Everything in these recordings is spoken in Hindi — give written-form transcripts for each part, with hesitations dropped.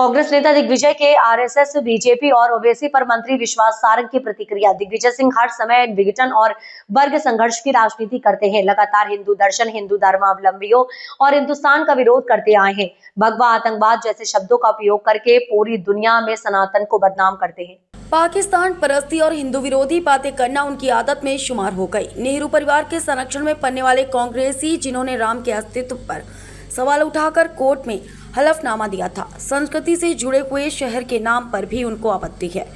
कांग्रेस नेता दिग्विजय के आरएसएस, बीजेपी और ओवैसी पर मंत्री विश्वास सारंग की प्रतिक्रिया। दिग्विजय सिंह हर समय विघटन और वर्ग संघर्ष की राजनीति करते हैं। लगातार हिंदू दर्शन, हिंदू धर्मावलंबियों और हिंदुस्तान का विरोध करते आए हैं। भगवा, आतंकवाद जैसे शब्दों का उपयोग करके पूरी दुनिया में सनातन को बदनाम करते हैं। पाकिस्तान परस्ती और हिंदू विरोधी बातें करना उनकी आदत में शुमार हो गई। नेहरू परिवार के संरक्षण में पलने वाले कांग्रेसी, जिन्होंने राम के अस्तित्व पर सवाल उठाकर कोर्ट में हलफनामा दिया था, संस्कृति से जुड़े हुए शहर के नाम पर भी उनको आपत्ति है।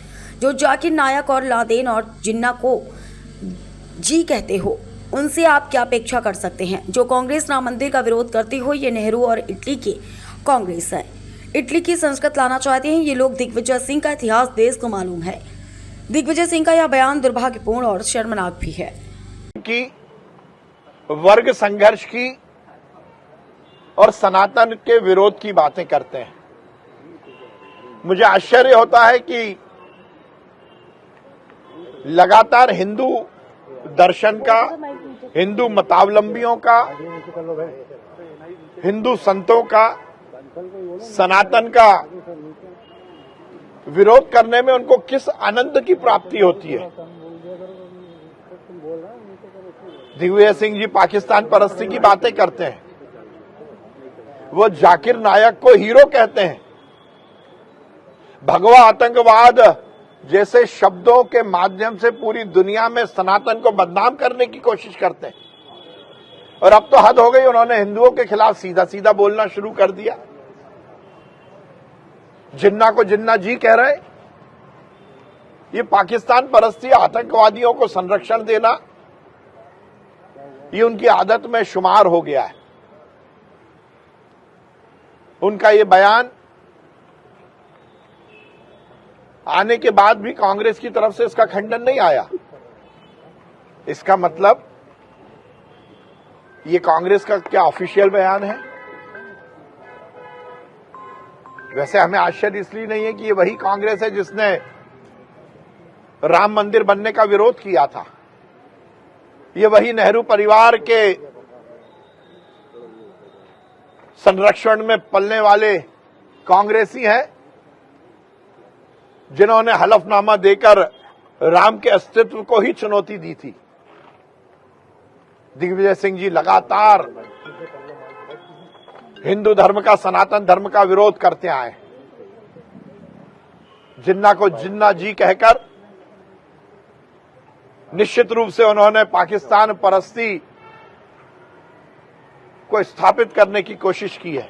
जो जाकिर नायक और लादेन और जिन्ना को जी कहते हो, उनसे आप क्या अपेक्षा कर सकते हैं? जो कांग्रेस राम मंदिर का विरोध करती हो, ये नेहरू और इटली के कांग्रेस है। इटली की संस्कृत लाना चाहते हैं ये लोग। दिग्विजय सिंह का इतिहास देश को मालूम है। दिग्विजय सिंह का यह बयान दुर्भाग्यपूर्ण और शर्मनाक भी है कि वर्ग संघर्ष की और सनातन के विरोध की बातें करते हैं। मुझे आश्चर्य होता है कि लगातार हिंदू दर्शन का, हिंदू मतावलंबियों का, हिंदू संतों का, सनातन का विरोध करने में उनको किस आनंद की प्राप्ति होती है। दिग्विजय सिंह जी पाकिस्तान परस्ती की बातें करते हैं। वो जाकिर नायक को हीरो कहते हैं। भगवा, आतंकवाद जैसे शब्दों के माध्यम से पूरी दुनिया में सनातन को बदनाम करने की कोशिश करते हैं। और अब तो हद हो गई, उन्होंने हिंदुओं के खिलाफ सीधा सीधा बोलना शुरू कर दिया। जिन्ना को जिन्ना जी कह रहे। ये पाकिस्तान परस्ती, आतंकवादियों को संरक्षण देना, ये उनकी आदत में शुमार हो गया है। उनका ये बयान आने के बाद भी कांग्रेस की तरफ से इसका खंडन नहीं आया। इसका मतलब ये कांग्रेस का क्या ऑफिशियल बयान है? वैसे हमें आश्चर्य इसलिए नहीं है कि ये वही कांग्रेस है जिसने राम मंदिर बनने का विरोध किया था। ये वही नेहरू परिवार के संरक्षण में पलने वाले कांग्रेसी हैं जिन्होंने हलफनामा देकर राम के अस्तित्व को ही चुनौती दी थी। दिग्विजय सिंह जी लगातार हिंदू धर्म का, सनातन धर्म का विरोध करते आए। जिन्ना को जिन्ना जी कहकर निश्चित रूप से उन्होंने पाकिस्तान परस्ती को स्थापित करने की कोशिश की है।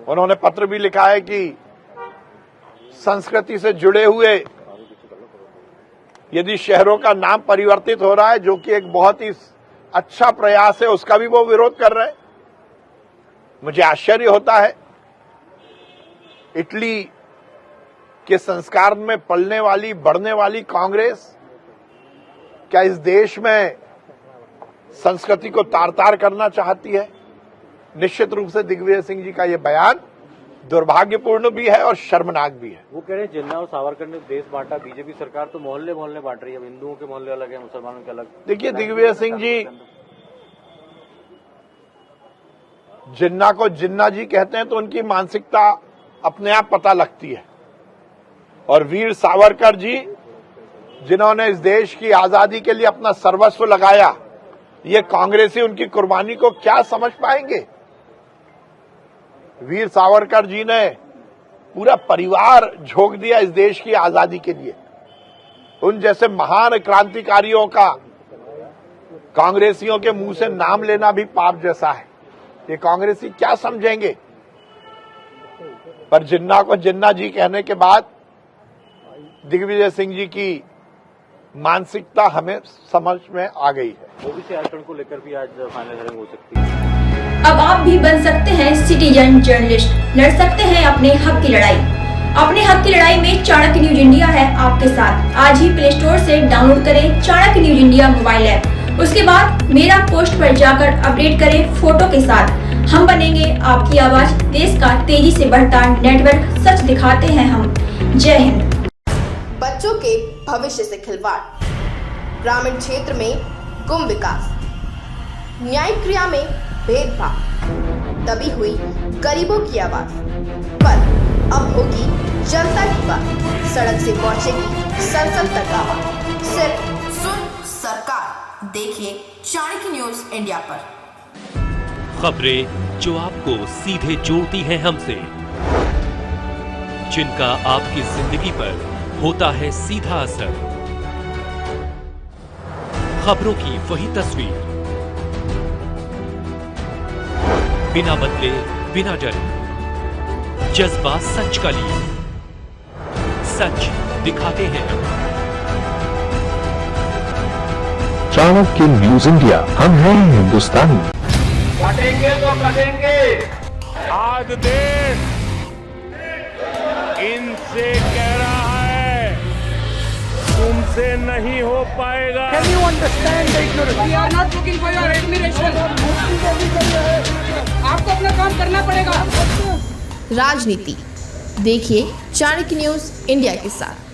उन्होंने पत्र भी लिखा है कि संस्कृति से जुड़े हुए यदि शहरों का नाम परिवर्तित हो रहा है, जो कि एक बहुत ही अच्छा प्रयास है, उसका भी वो विरोध कर रहे हैं। मुझे आश्चर्य होता है, इटली के संस्कार में पलने वाली, बढ़ने वाली कांग्रेस क्या इस देश में संस्कृति को तार तार करना चाहती है? निश्चित रूप से दिग्विजय सिंह जी का यह बयान दुर्भाग्यपूर्ण भी है और शर्मनाक भी है। वो कह रहे हैं जिन्ना और सावरकर ने देश बांटा, बीजेपी सरकार तो मोहल्ले मोहल्ले बांट रही है। हिंदुओं के मोहल्ले अलग है, मुसलमानों के अलग। देखिए, दिग्विजय सिंह जी जिन्ना को जिन्ना जी कहते हैं तो उनकी मानसिकता अपने आप पता लगती है। और वीर सावरकर जी, जिन्होंने इस देश की आजादी के लिए अपना सर्वस्व लगाया, ये कांग्रेसी उनकी कुर्बानी को क्या समझ पाएंगे? वीर सावरकर जी ने पूरा परिवार झोंक दिया इस देश की आजादी के लिए। उन जैसे महान क्रांतिकारियों का कांग्रेसियों के मुंह से नाम लेना भी पाप जैसा है। ये कांग्रेसी क्या समझेंगे? पर जिन्ना को जिन्ना जी कहने के बाद दिग्विजय सिंह जी की मानसिकता हमें समझ में आ गई है। ओबीसी आरक्षण को लेकर भी आज फाइनल हियरिंग हो सकती है। अब आप भी बन सकते हैं सिटीजन जर्नलिस्ट, लड़ सकते हैं अपने हक की लड़ाई। अपने हक की लड़ाई में चाणक्य न्यूज इंडिया है आपके साथ। आज ही प्ले स्टोर से डाउनलोड करें Chanakya news India mobile app. उसके बाद मेरा पोस्ट पर जाकर अपडेट करें फोटो के साथ। हम बनेंगे आपकी आवाज, देश का तेजी से बढ़ता नेटवर्क, सच दिखाते हैं हम। जय हिंद। बच्चों के भविष्य से खिलवाड़, ग्रामीण क्षेत्र में गुम विकास, न्यायिक क्रिया में भेदभाव, दबी हुई गरीबों की आवाज। पर अब होगी जनता की बात, सड़क से पहुंचेगी संसद तक आवाज। सिर्फ सुन सरकार, देखिए चाणक्य न्यूज इंडिया पर। खबरें जो आपको सीधे जोड़ती हैं हमसे, जिनका आपकी जिंदगी पर होता है सीधा असर। खबरों की वही तस्वीर, बिना बदले बिना डरे, जज्बा सच का लिए, सच दिखाते हैं। चाणक्य न्यूज इंडिया, हम हैं हिंदुस्तानी। कटेंगे तो कटेंगे। आज देश इनसे कह रहा है तुमसे नहीं हो पाएगा। Can you understand the ignorance? We are not looking for your admiration. आपको अपना काम करना पड़ेगा। राजनीति देखिए चाणक्य न्यूज इंडिया के साथ।